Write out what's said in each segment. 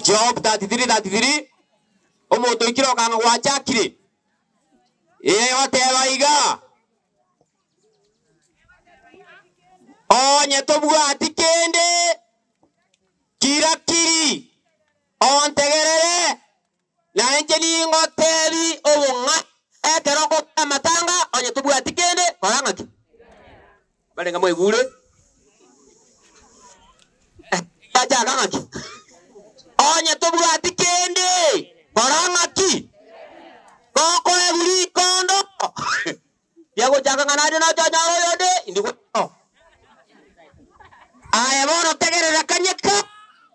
Job 33:33 omuntu ikiro kanga gwachakire oteba iga onye tobwati kende kirakiri ontegerere na enjeni ngotebi obunga eteroko amatanga onye tobwati kende korangaki balenga moigure aja gangaki onye tobwati kende korangaki koko ebuli kondo yago jaga nganade na janyaro yode indiko aya bono tegerera kanyeka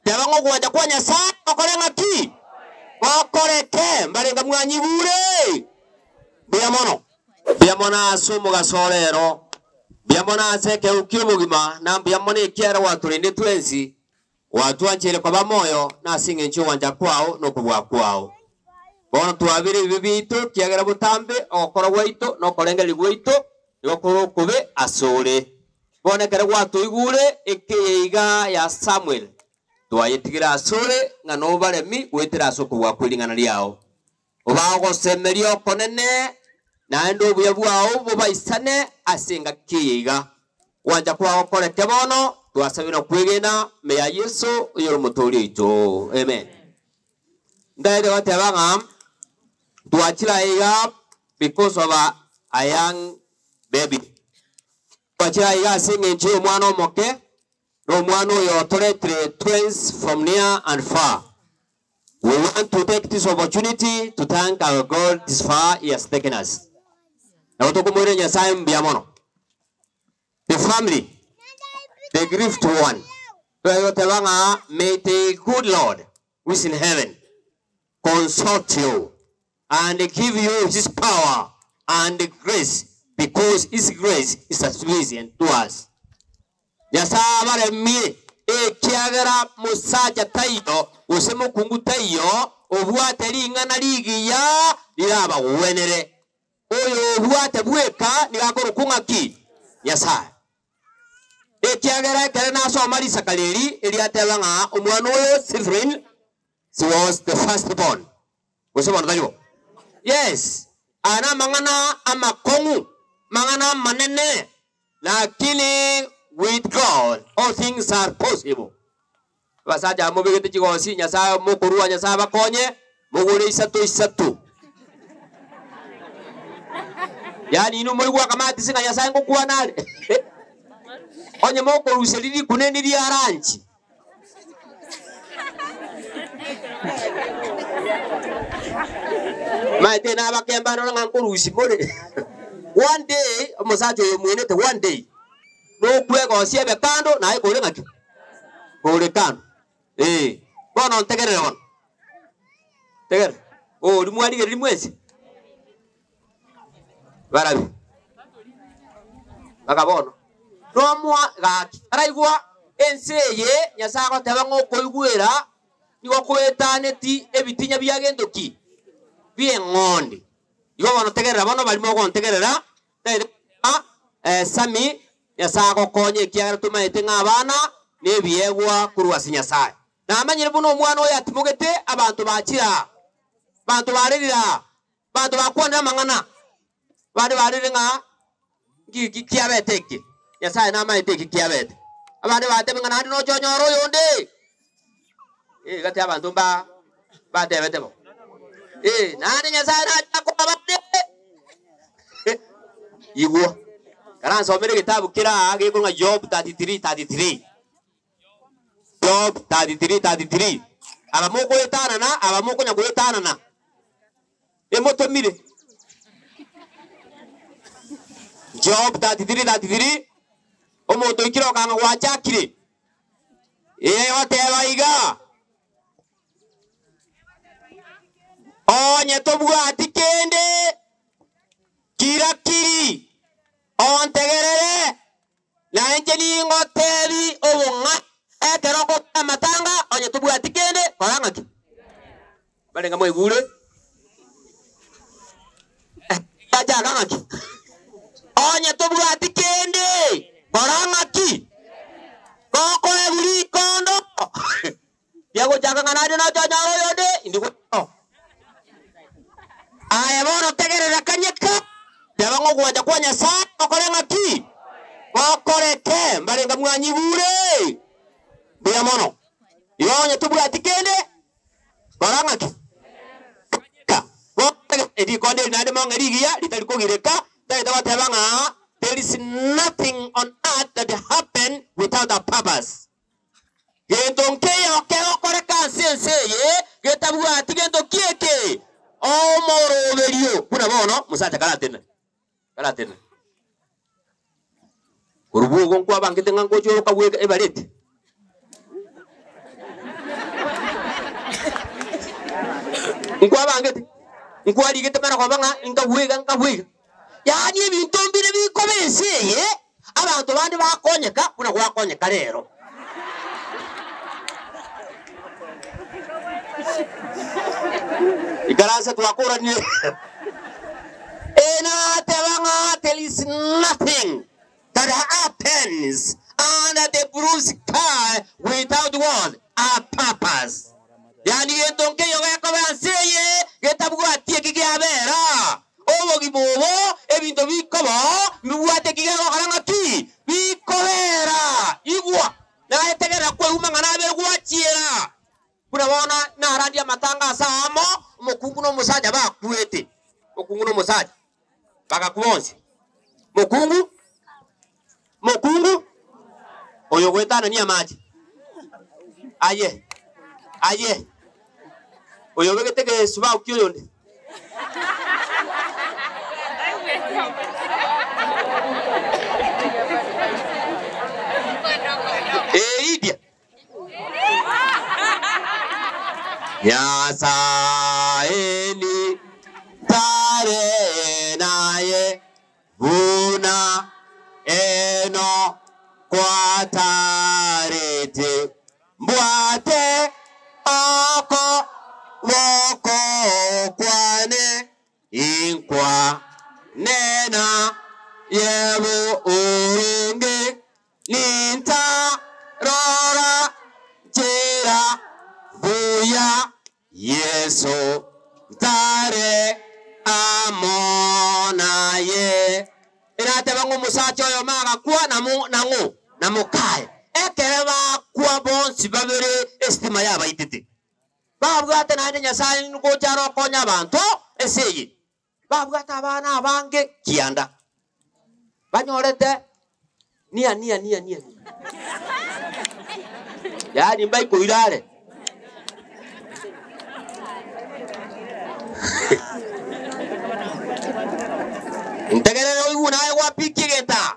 yabango gwaja kwa Nyasaye okorengaki okoreke mbalenga mwanyibure biamono asumu gasorero biamona aseke ukiro mugima na biamona ikiara watu rende twensi watu anchele kwa bamoyo na singe ncho wanja kwao no kubwa kwao bono tuabire bibito kiagera butambe okora waito no korengeli waito yokoro kube asore bone kare watu igure ekeiga ya Samuel twayetigira asore ngano baremi wetira asoko wa kwilingana liao obago semerio konene na endo buya bwao bobaisane asinga kiyiga wanja kwa okoreke bono twasabira kwigena meya Yesu yoro mutori ito amen ndaide watebanga tuachira iga because of a young baby tuachira iga singe nchi mwana omoke no mwana yo toletre twins from near and far. We want to take this opportunity to thank our God this far he has taken us. The family, the grieved one, may the good Lord, who is in heaven, consult you and give you his power and grace, because his grace is sufficient to us. Yasabare mi kiagara musaja tayo usemo kungu tayo obwateri ngana ligi ya liraba wenere oyo obwate bweka nigakoro kungaki Nyasaye kiagara kare na so mari sakaleri eliateba nga omwana oyo Sifrin was the first born usemo ndayo yes ana mangana amakongu mangana manene lakini with God, all things are possible. Basaja mubigete chigosi Nyasaye mukurua Nyasaye bakonye mugure isatu. Yani inu mwigwa kamati singa Nyasaye ngokuwa nale. Onye mukuru selili kuneni li aranchi. Maite na bakemba no ngankuru usimole. One day musajo yemwenete one day. No kwego siebe kando na ai kole ngaki kole kando bono ntegerere bono tegere limwani gere limwezi barabi bakabono no mwa gaki araigwa enseye Nyasaye teba ngoko igwera nigo kwetaneti ebitinya byagendoki byengonde igo bono tegerera bono balimo go ntegerera sami Nyasaye konye kiara tumaite ngabana nebiegwa kuruwasi Nyasaye na amanyire buno omwana oyo atimugete abantu bakira bantu barira bantu bakwanda mangana bade barire nga kiabeteke Nyasaye na amaite kiabete abade bate mangana no chonyoro yonde gati abantu bade betebo nani Nyasaye na ko abade igwa Karan somere kitabu kira age kunga Job 33:33. Job 33:33. Abamoko etana na abamoko nyago etana na. Emoto mire. Job 33:33. Omoto ikiro kanga wachakire. Oteba iga. Onye tobwati kende kirakiri ontegerere na enjeni ngotebi obunga eteroko amatanga onye tubwati kende korangaki balenga moigure aja gangaki onye tubwati kende korangaki koko ebuli kondo Kiago chaka ngana na cha nyaro yode indiko. Aya bono tegerera kanyeka. Yabango kuwaja kwanya sana okorenga ki. Wakoreke mbarenga mwanyibure. Bia mono. Yonye tubu atikende. Baranga ki. Ka. Wote edi konde nade monga rigia litaliko gireka. Taita watebanga. There is nothing on earth that happen without a purpose. Gentonke okero koreka sense ye. Getabu atigendo kieke. Omoro verio. Kuna bono musacha kalatene. Kalatene. Kurubu gonkwa bangite ngangojo kawega ebalete. Nkwa bangite. Nkwa digite mara kwa banga nkawega. Yani ibintu mbire bikobense ye. Abantu bandi bakonyeka kuna kwakonyeka rero. Igaranse twakura ni. Ena tebanga there is nothing that happens under the blue sky without what? A purpose. Yani entonke yoga kobanse ye getabugo atie kigiabera. Obo gibobo ebintu bikobo miwate kigero haranga ki bikobera igwa na etegera kwa umanga na berwa chiera. Kurabona na radio matanga samo mukungu no musaja bakwete. Mukungu no musaja bakakubonse. Mukungu oyo gwetana ni amaji. Aye oyo begetege suba ukiyonde. Idia ya saeni tare naye buna eno kwa tarete mbwate oko woko kwane inkwa nena yebu urungi ninta rora jera buya Yesu tare amona ye. Inate bangu musacho yo maga kuwa na mukae. Ekere ba kuwa bonsi babere estima yaba itete. Babwate na ende nyasaye nuko charo konya bantu eseye. Babwate abana abange kianda. Banyorete nia. Yani mbai kuirare. Ntegerere oyuna ewa pikigeta.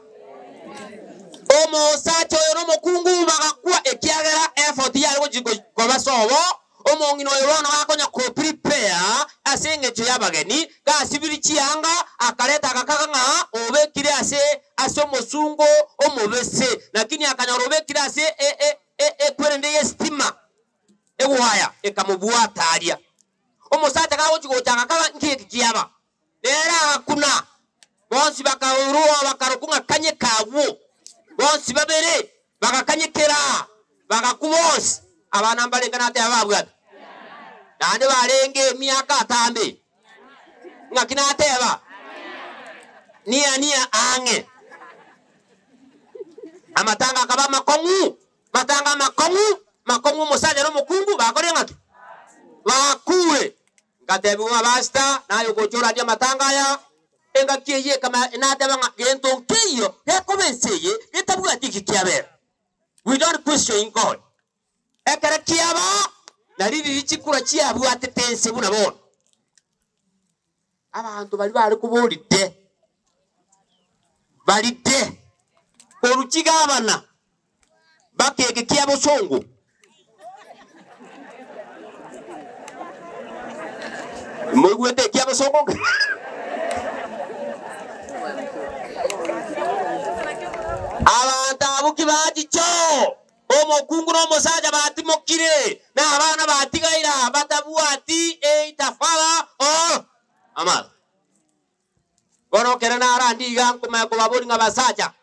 Omo sacho yoro mokungu magakwa ekiagera effort yalgo jiko kobasobo. Omo ngino yoro na akonya ko prepare asenge cyo yabageni ka sibiri chianga akaleta akakanga obekire ase mosungo omobese lakini akanyorobe kire ase kwerende yestima ewaya ekamubwata alia. Omusata kawo chiko changa kala nkiki kiyaba. Era hakuna. Bonsi bakaurua bakarukunga kanye kawo. Bonsi babere bakakanye kera bakakubonsi abana mbalenga nate ababwa. Nande barenge miaka atambe. Ngakina ateba. Nia ange. Amatanga kaba makongu. Matanga makongu musajja no mukungu bakore ngati. Bakure. Ngatebu mabasta na yokochora dia matanga ya enga kiye kama inateba ngento kiyo ekobenseye getabu atiki kiabera. We don't question God. Ekara kiaba na lili chikura chiabu atetense buna bona. Abantu bali kubulide. Balide. Oruchigabana. Bakeke kiabo songo. Mwete kiabo songo. Abantu abukibaji cho. Omo kungu no mosaja bati mokire. Na abana bati gaira batabuati itafala amal. Bono kerana arandi gang kuma ko babori ngabasaja.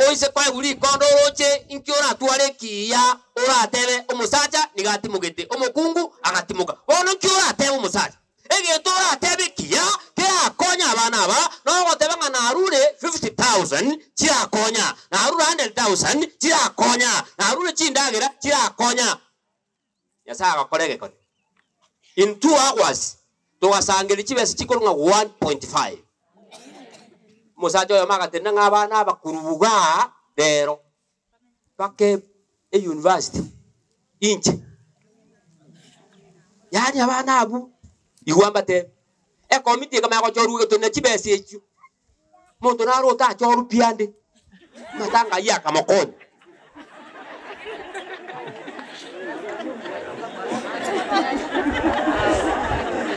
oise kwa guri kondoroche inkiora tware kiya oratebe umusacha nigatimugete umukungu agatimuka bono nkiora tebe umusacha egetora tebe kiya ke akonya abana aba no gotebe ngana arure 50,000 kira akonya na arure 100,000 kira akonya na arure chindagera kira akonya yasaga kolege kote in 2 hours to wasangeli chibese chikolunga 1.5 musacho yo magatenda ngabana abakurubuga rero pake university inche yani abana abu igwamba te committee kama yako choruge to na chibese echu muntu naro ta choru piande matanga ya kama konyo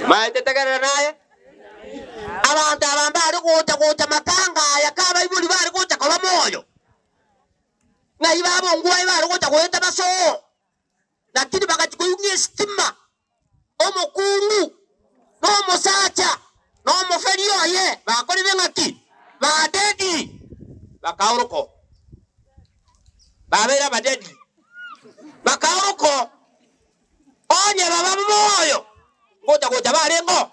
maete tegera naye abantu abambari kuta makanga yakaba ibuli bari kuta kola moyo na ibabo ngwa ibari kuta kweta baso lakini bakati kuyungi stima omukungu no musacha no muferio ye bakoli bengaki badedi bakauruko babera badedi bakauruko onye baba moyo kuta barengo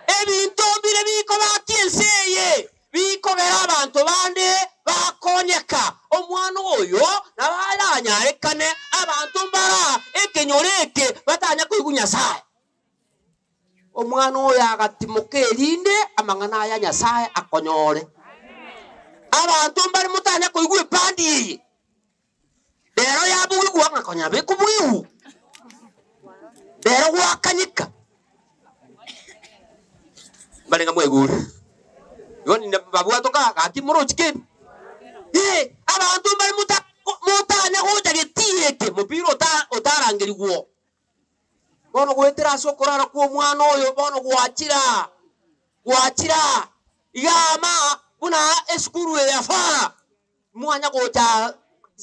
ebintu bire biko bakienseye biko gera abantu bande bakonyeka omwana oyo nabalanya ekane abantu mbara ekenyoreke batanya kwigunya saye omwana oyo agatimuke erinde amangana ya nyasaye akonyore abantu mbari mutanya kwigwe pandi dero yabuwe gwanga konya bekubuihu dero gwakanyika balenga mweguru yoni na babu atoka akimuro chike abantu bari mutanya kuja getieke mupiro otarangeri gwo bono gwetera sokorara ku mwana oyo bono gwachira igama kuna eskuru ya fara mwanya gocha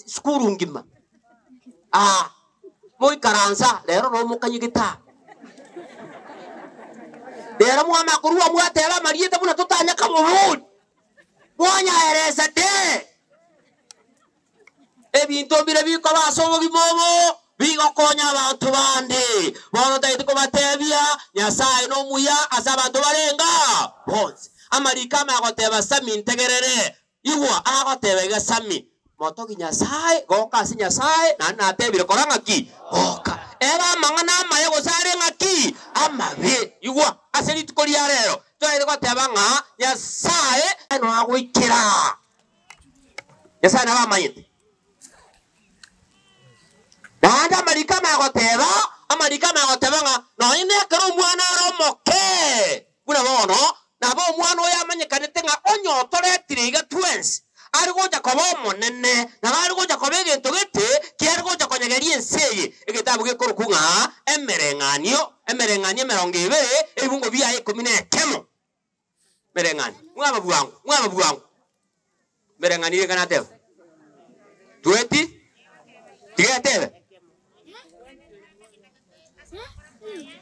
skuru ngima moi karanza lero no mukanyigita dera mwana kuruwa mwatela marieta buna tutanya kabuluni mwanya eresa de ebintu bire biko basobo bimobo bigokonya abantu bande bono taito kobatebia nyasaye no muya asabantu barenga bonse amarika magoteba sami ntegerere igwa agotebega sami motoki nyasaye goka si nyasaye na tebire koranga ki goka eba mangana maye gosare ngaki amabe igwa aseri tukori yarero twaire goteba nga nyasaye no agwikira nyasaye na bamayete nanda amarika magoteba nga no ine kero mwana romoke buna bono nabo mwana oya amanyekanete nga onyotoretire iga twins ari goja kobo monene na bari goja kobege ntogete kiari goja konyegerie enseye egitabu gekurukunga emerenganio 20 ebungo bia 11 merengani mwaba bwangu merengani kana tebe 20 tigetebe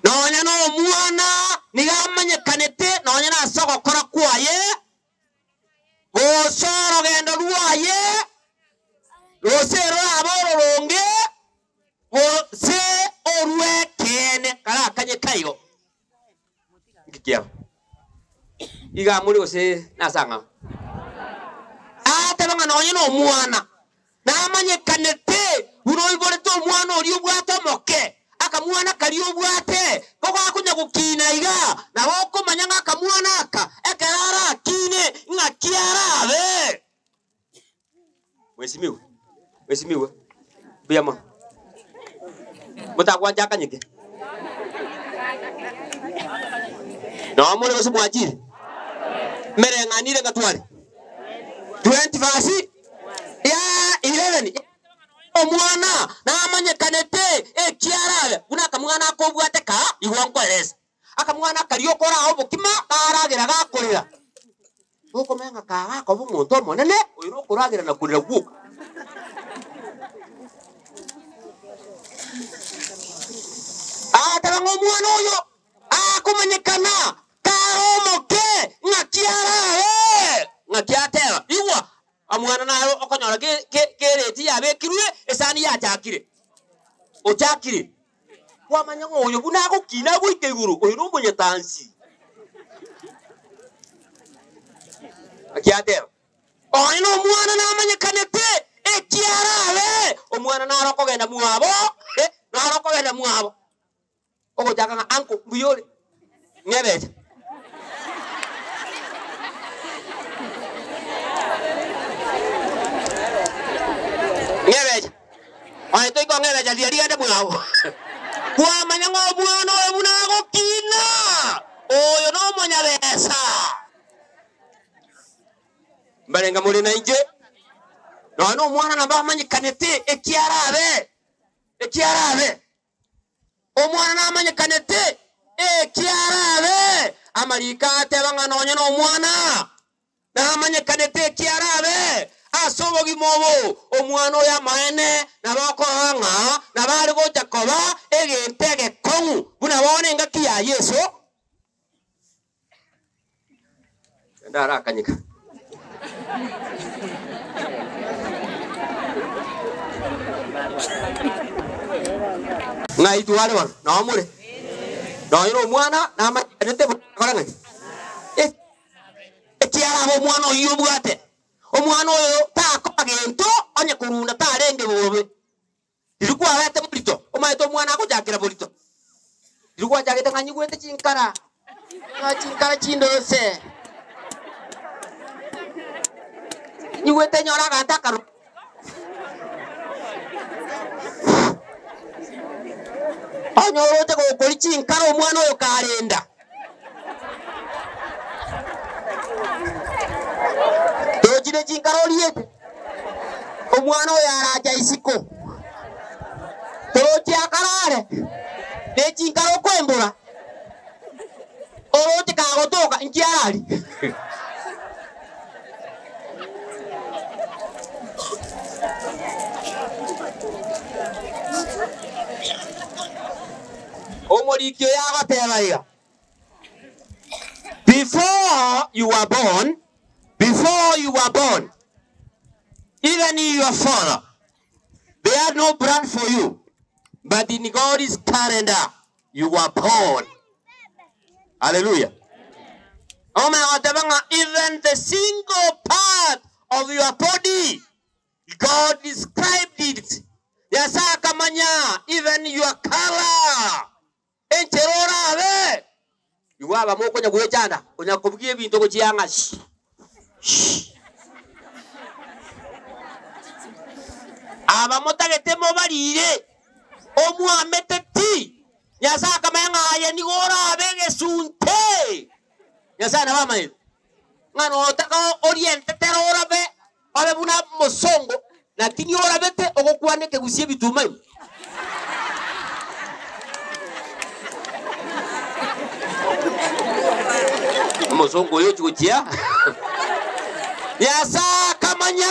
nonya no mwana nigamanye kanete nonya na soko kora kwaye gosoro gendo ruaye rosero abororonge gose orwe kene kala kanye kayo ngikia iga muri gose nasanga ate banga nonya no mwana na manye kanete uno ibore to mwana ori ubwata moke akamwana kali obwate koko akunya gukina iga na boko manyanga akamwana aka ekarara kine ngakiarabe wesimiwe biama mutakwa jaka nyike no amore gosu mwajiri merenganire gatwale 20 verse ya 11 omwana na amanye kanete ekiarabe una kamwana akobwate ka igwankoreza akamwana kariokora aho bukima aragira gakorera uko menga ka ko bumuntu monene uyu kuragira na kurira guka ataba ngomwana oyo akumanyekana ka omoke ngakiarabe ngakiatera iwa Amwana nayo okonyora kereti yabekirwe esani yachakire. Ochakire. Wamanya ngoyo buna gukina gwike iguru oyo no munyetansi. Akiatero. Oyo no mwana namanyekanete ekiarabe omwana narokogenda muabo narokogenda muabo. Ogo jaka anko mbuyole. Ngebeje. Ngebeje. Oyo toiko ngebeje diariade muabo. Kwa manyango mwana oyo bunago kina. Oyo no monyabesa. Mbalenga muri na inje. No mwana namba manyikanete ekiarabe. Ekiarabe. Omwana namanyikanete ekiarabe. Amarika tebanga nonye no mwana. Namanyikanete ekiarabe. Asobogi mobo omwana oya maene nabakoranga nabali go Jakoba egentege kongu buna bone ngaki ya Yesu. Ndara kanyika. Ngai tuwale wan na amure. Na ino mwana na makanete koranga. Ekiarabe mwana oyo bwate. Omwana oyo takogento onye kurunda tarenge bobe. Dirukwa bate bulito. Omaito mwana akujakira bulito. Dirukwa jagete nganyigwete chinkara. Na chinkara chindose. Nyigwete nyora gatakaro. Onyorote ko kuri chinkara omwana oyo karenda. Tojine chinkara oliete. Omwana oyo araja isiko. Toti akarare. Ne chinkara kwembura. Orote kagotoka nkiarali. Omorikyo yagatebaiga. Before you were born, even your father, they had no plan for you. But in God's calendar, you were born. Hallelujah. Oh my God, even the single part of your body, God described it. Yasaka manya, even your color. Encherora ave. Yuwa moko nya gwechanda, onya kubugie bintu ko chianga. Aba motagete mo barire. Omu ameteti. Yasaka manya ya ni gora ave gesunte. Yasa na mama hivi. Ngano taka oriente terora be. Ave buna mosongo. Lakini ora bete ogokwane ke gusie bitumai. Mosongo yo chuchia. Yasa kamanya.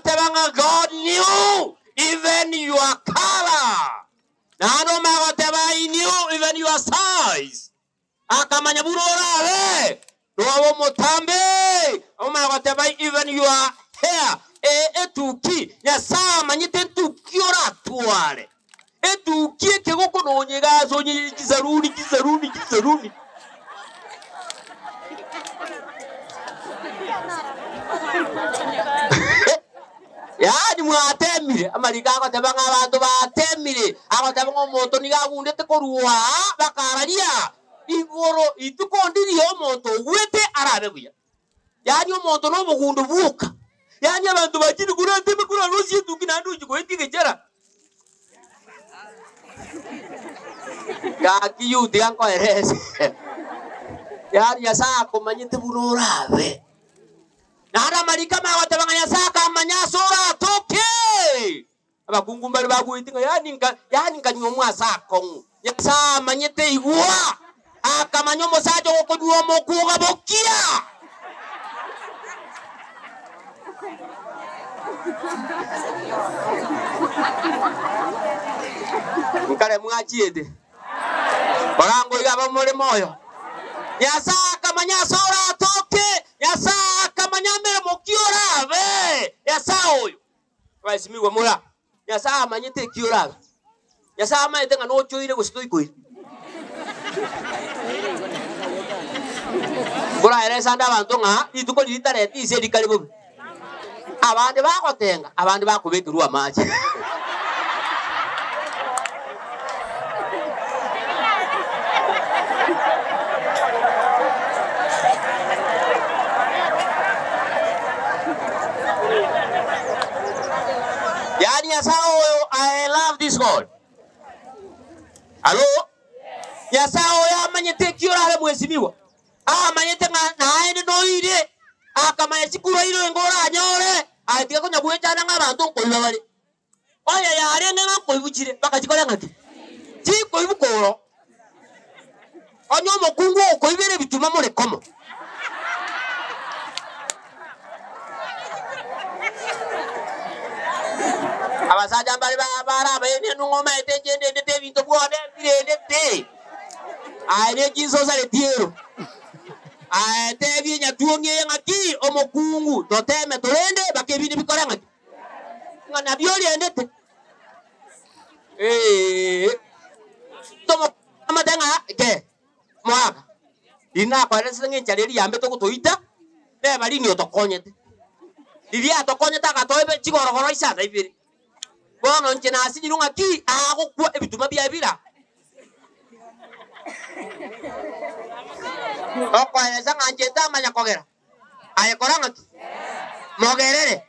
Tebanga God knew even your color. Nano mago teba knew even your size. Akamanya burora we. Robo motambe. O mago teba even your hair. Etuki. Yasa manyite tuki ora tuare. Etuki kegoko no nyega zo nyi kizaruni. Yani mwatemire amarika agatebanga abantu batemire agatebanga omonto nigagundete koruwa bakararia igoro itukondiri omonto gwete arabe buya yani omonto no bugundu buka yani abantu bakiri kurate bakura rosi tukina nduji kweti gejera gaki yuti anko eres yani yasa komanyete bunorabe nara marika magatebanga yasaka manyasora toke abakungumbari baguitinga yani nkanyo mwasako yasa manyete igwa akamanyo mosajo gokoduo mokuga bokia nkare mwachiete barango igaba muri moyo yasaka manyasora toke yasaka manyambere mokiora be Nyasaye waisimiwe mula Nyasaye amanyite kiora Nyasaye amanyite ngano choire gusitoikoi Bora eresa nda abantu nga ituko litareti ise dikalibo abandi bakotenga abandi bakubekirwa amaji Yani Nyasaye, I love this God. Hello? Nyasaye amanyite kiora ale mwesimiwa amanyite na ene no ire akamanya sikuro iro ngora anyore atika konya kuechana ngabantu koiba bari oya yare nga koibukire bakachikora ngati ti koibukoro onyo mokungu koibere bituma mure komo abasaja mbali bara bene ngoma etejende ndete bintu bwode ndete aire Jesus ale tiero tebi nyatuonge ngaki omokungu toteme tolende bakebini bikora ngaki ngana bioli endete tomo amadenga ke mwaka ina kwa rese ngenchaleri yambe to kutoita ne bali ni otokonyete iria atokonyeta katoebe chigorogoro isata ibiri bono nchena asijirunga ki agokwa ebituma bya bira Oko esa nganjeta manya kogera. Aye koranga. Mogerere.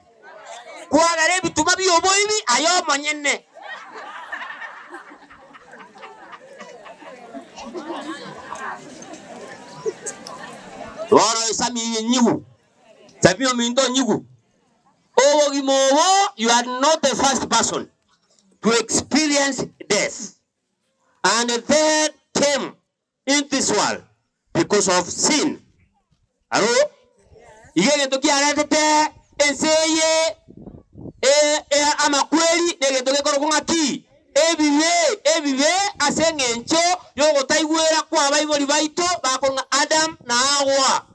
Kuagere bituma bi oboibi ayo monyenne. Woro isami nyigu. Tapio minto nyigu. Owo gimowo, you are not the first person to experience death. And death came in this world because of sin. Aro? Igenge toki aretete enseye amakweli nege toke korokunga ki ebibe asengencho yogo taigwera kwa baiboli baito bakonga Adam na Hawa.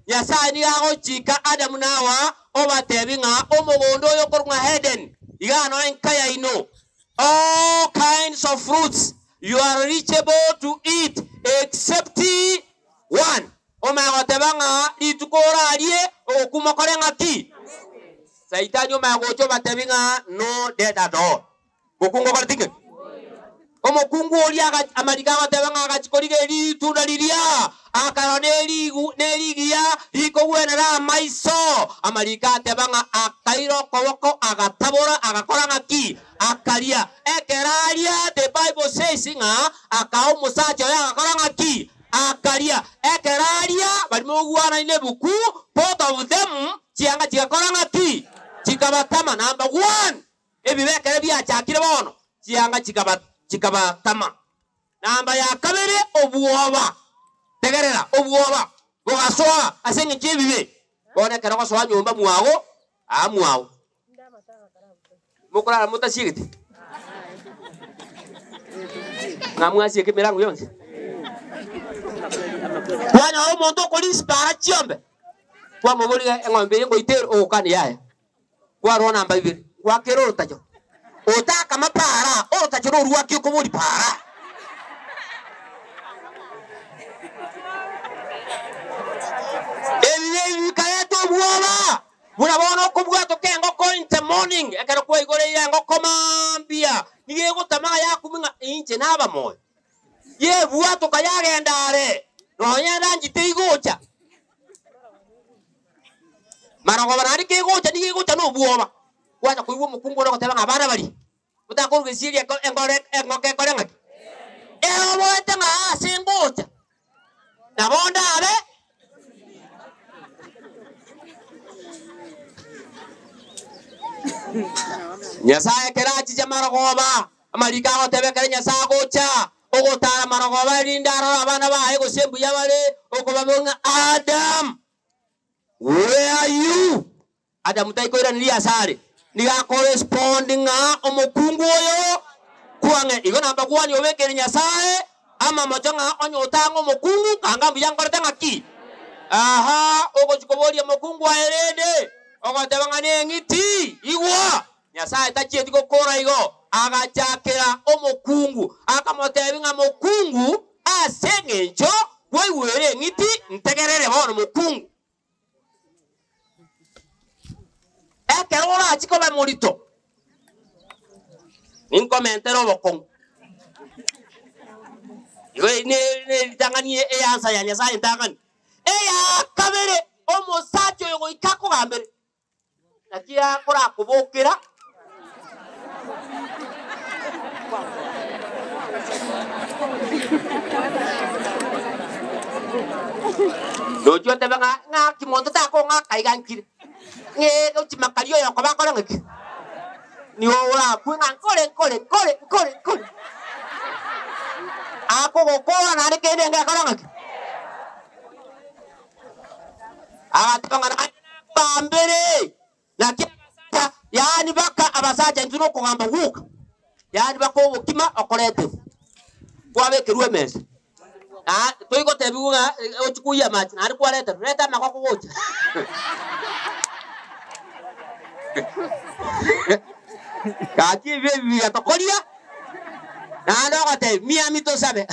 Nyasaye ni gago chika Adam na Hawa obatebinga omogondo yokorunga Eden. Igano enkaya ino. All kinds of fruits you are reachable to eat except one. Omagatebanga itukora alie okumakorenga ki. Saitani omagocho batebinga no dead at all. Bokungo kartinge. Omokungu oliaga amarika batebanga agachikorige litunda lilia akaroneli neligia iko wenera maiso amarika tebanga akairo koboko agatabora agakoranga ki akalia ekeralia. The Bible says nga akao musacho ya agakoranga ki akalia ekeralia balimoguana inebuku both of them chianga chigakoranga ki chikabatama. Number 1 ebibekere bya chakire bono chianga chikabatama. Namba ya kabere obuoba tegerera obuoba bogasoa asenge chibibe bone kero gasoa nyumba muago amuago mukora mutashigite ngamwasi ekemirango yonse wana omonto kolisi para chiombe kwa moboli engombe ngo itero okani yaya kwa rona namba 2 kwa kero tajo otaka mapara otachiro ruwa kiko muri para ebi kayeto buoba burabona ko bwato kengo ko in the morning ekero ko igore yango komambia niye gutama yakuminga inje naba moyo ye bwato kayagendare nonya ndangite igocha marago barari ke igocha niye igocha no buoba wacha kuiwo mukungu ro koteba ngabana bali utakorwe siria engore engoke korenga boete nga singocha nabonda abe Nyasaye kerachi jamaragoba amarika gotebekere Nyasaye gocha ogotara maragoba rindaro abana bae gosembu yabare okobabonga Adam, where are you? Adam taikoira nilia sare niga corresponding omokungu oyo kuange igo namba 1 yobekere Nyasaye ama mochanga onyo tango mokungu kanga biyangore tanga ki aha ogochikoboria mokungu aerede ogotabangane ngiti igwa Nyasaye tachieti gukora igo agachakera omokungu akamotebinga mokungu asengencho kwaiwere ngiti ntegerere bono mokungu ekerora achikobe morito ninkomentero bokongu iwe ne tangani eyansa ya Nyasaye tangani eya kabere omosacho yogo ikako gambere nakia kora kubokera dojo tebanga nga kimondo tako nga kaigankire nge utimakario yo kwabakora ngiki ni ora kwinga kole ako gokora na rekende nga kora ngiki agatanga na bambere nakia yani baka abasaja ntuno kugamba guka yani bako okima okorete kwabekerwe mesa toigo tebiga ochikuya machi nari kwarete reta makoko gocha kaki bebi atokoria na ndo gote miami to sabe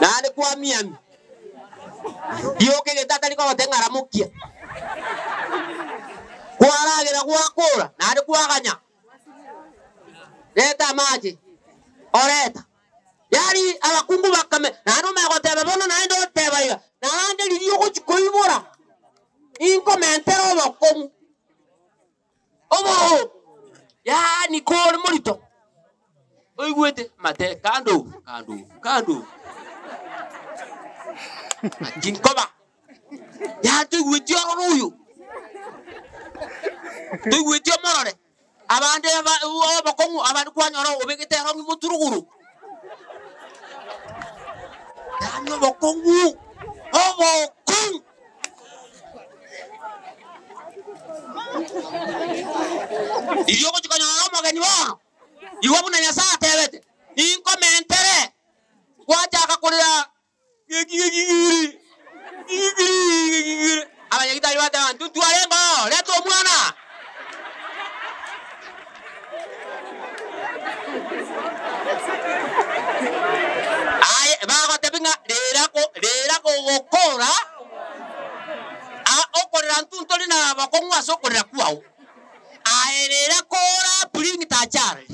nari kwa miami dioke getata liko gotengara mukia kwaragira gwakura nari kwaganya Leta maji oreta yari abakungu bakame nano megotebe bono nando tebaiga nande liliyo kuchikoibora inkomentero bokongu obo yani kole morito oigwete mate kando jinkoba ya tuigwetio ruyu tuigwetio morore abande bokongu abandi kwanyoro obegete rongi muturuguru yanyo bokongu obokongu Iyo ko chikanyoro magani bono iwo buna Nyasaye tebete inkomentere kwachaka kurira gigiri abanyagitari bata ntuntu arengo leto mwana Ay, bago tebinga lera ko gokora okorera ntuntoli na bakongu asokorera kwao aerera kora pulingi tachare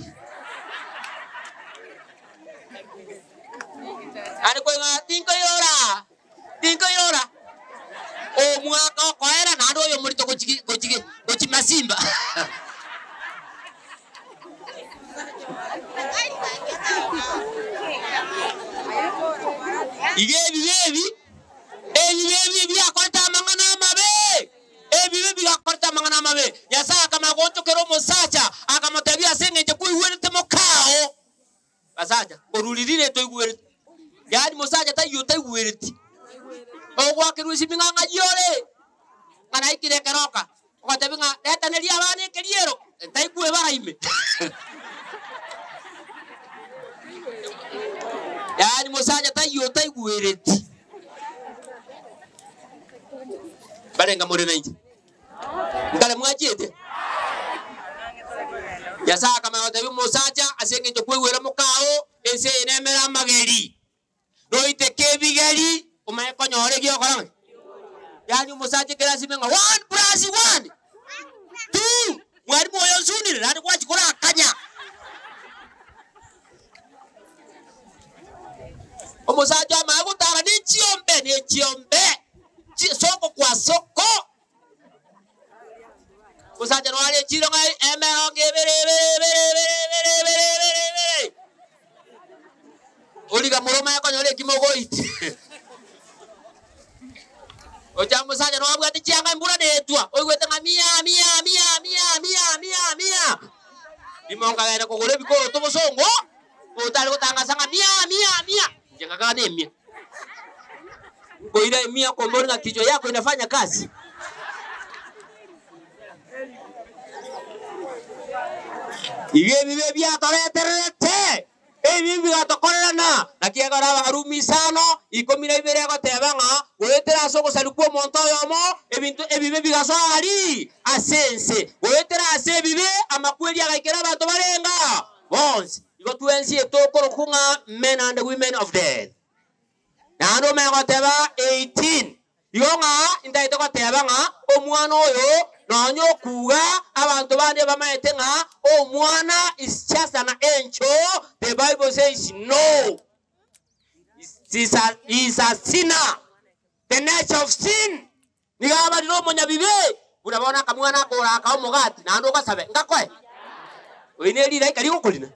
ani ko nga tinko yora o mwaka ko era nado yo murito ko masimba Ebi byakorta mangana mabe Nyasaye kama goto kero mosacha akamotabia sengenje kuiwerete mokao basaja korulirire to igwerete yani mosacha tayo taiwerete ogwa kiruisi minganga yore kana ikire keroka okatabinga leta nelia bane keriero taikue baraime yani mosacha tayo taiwerete barenga morena inji ngale mwachete Nyasaye kama yote mosacha asenge to kwewera mukao ese enemera mageri doite kebigeri umayeko nyore gyo korang yani mosacha kera simenga 1 + 1 2 mwari moyo sunire nani kwa chikora akanya mosacha mago tara ni chiombe soko kwa soko Mosacha no ale chiro ngai emero gebere Oliga muroma yako nyole kimogoiti Oja mosacha no abwati chianga mbura netwa oigwete ngamia mia Limonga gaira kogole biko to bosongo otale kotanga sanga mia jenga kane mia Koira mia kwa mbona kichwa yako inafanya kazi Iye bibe bya toreterete ebi bigatokorana nakiagara barumi sano 12 agotebanga gwetera soko salikuo monto yomo ebintu ebibe bigaso ari asense gwetera ase ebibe amakweli agaikera bantu barenga bonse igo twensi etokoro kunga men and women of death nando megoteba 18 yonga intaito gotebanga omwana oyo nonyo kuga abantu bande bamaete nga omwana is just an angel. The Bible says no. Is a sinner. The nature of sin. Nigaba dino monya bibe. Unabona kamwana kora ka omogati na ndo kasabe ngakwe. Oineli dai kali okulina.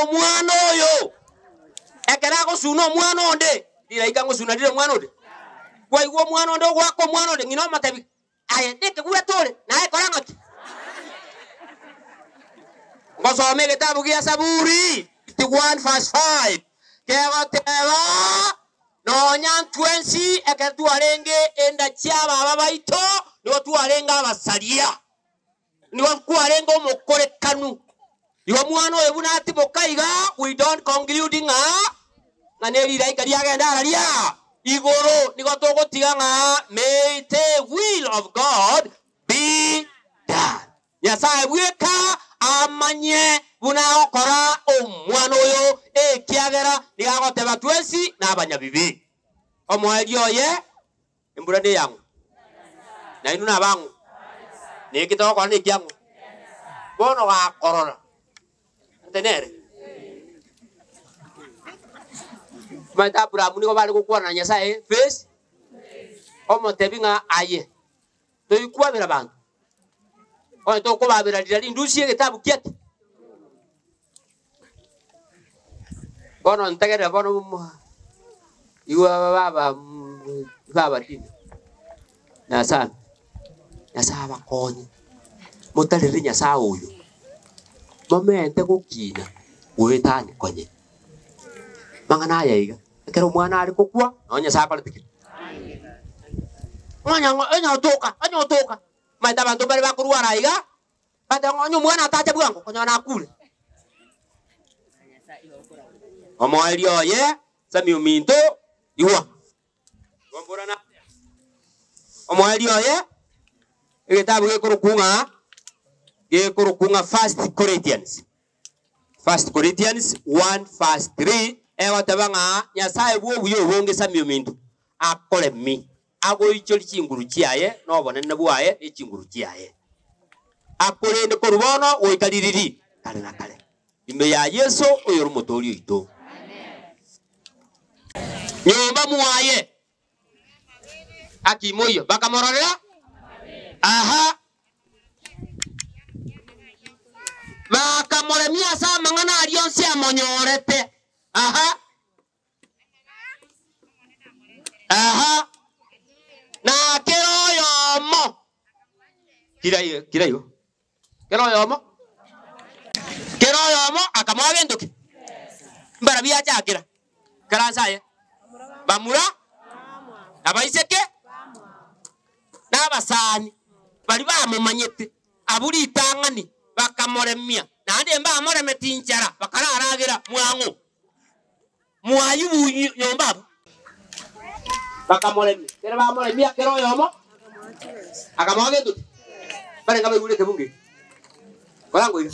Omwana oyo ekera ko suno omwana onde. Dira ikango suna dira omwana onde. Kwa iwo mwana onde gwako mwana onde ngino matabi. Aye ndeke kuya tole na ekoranga ki. Ngosome kitabu kia Zaburi 51 verse 5. Kego teba no nyan twensi eketu arenge enda chiaba ababaito nigo tuarenga abasalia. Nigo kuarenga omukore kanu. Iwo mwana oyo bunati bokaiga we don't concluding nga neri dai kali agenda aralia. Igoro nigo togotiga nga may the will of God be done. Nyasaye bweka amanye buna okora omwana oyo ekiagera nigagoteba twesi n'abanyabibi omweli oye embura de yangu na inu nabangu nikitoko kwa nikiangu bono ga korona ntenere mata Abraham niko bali gukwana na Nyasaye face omotebinga aye toyikuwa bira bantu oyo toko babira lirali ndusiye kitabu kiati bono ntegere bono iwa baba tini Nyasaye bakonye mutarire Nyasaye uyu momente gukina gwetani konye mangana yaiga ekero mwana ari kukwa no Nyasaye akoretiki anya otoka maita bantu bari bakurwara iga bata ngonyo mwana atache bwango konyo nakule omweli oye sami uminto iwa ngomborana omweli oye ekitabu gekurukunga 1 Corinthians 1 verse 3 ewa tabanga Nyasaye bwo buyo bonge sami uminto akole mi ago icholi chinguru chiaye no bonene bwaye echinguru chiaye akole ne korubono oikaliriri kale na kale imbe ya Yesu oyo rumotori ito nyomba muaye akimoyo bakamororera aha bakamoremia sa mangana alionse amonyorete aha na keroyomo kirayo keroyomo akamwagendoke mbara biachakira karasaye bamura abaiseke n'abasani bari bamumanyete aburi itangani bakamoremia nande mba amoremeti inchara bakararagira mwango mwayu nyomba bakamoremia kera bamoremia kero yomo akamwagendoke bare ngabe gure kebunge barango ira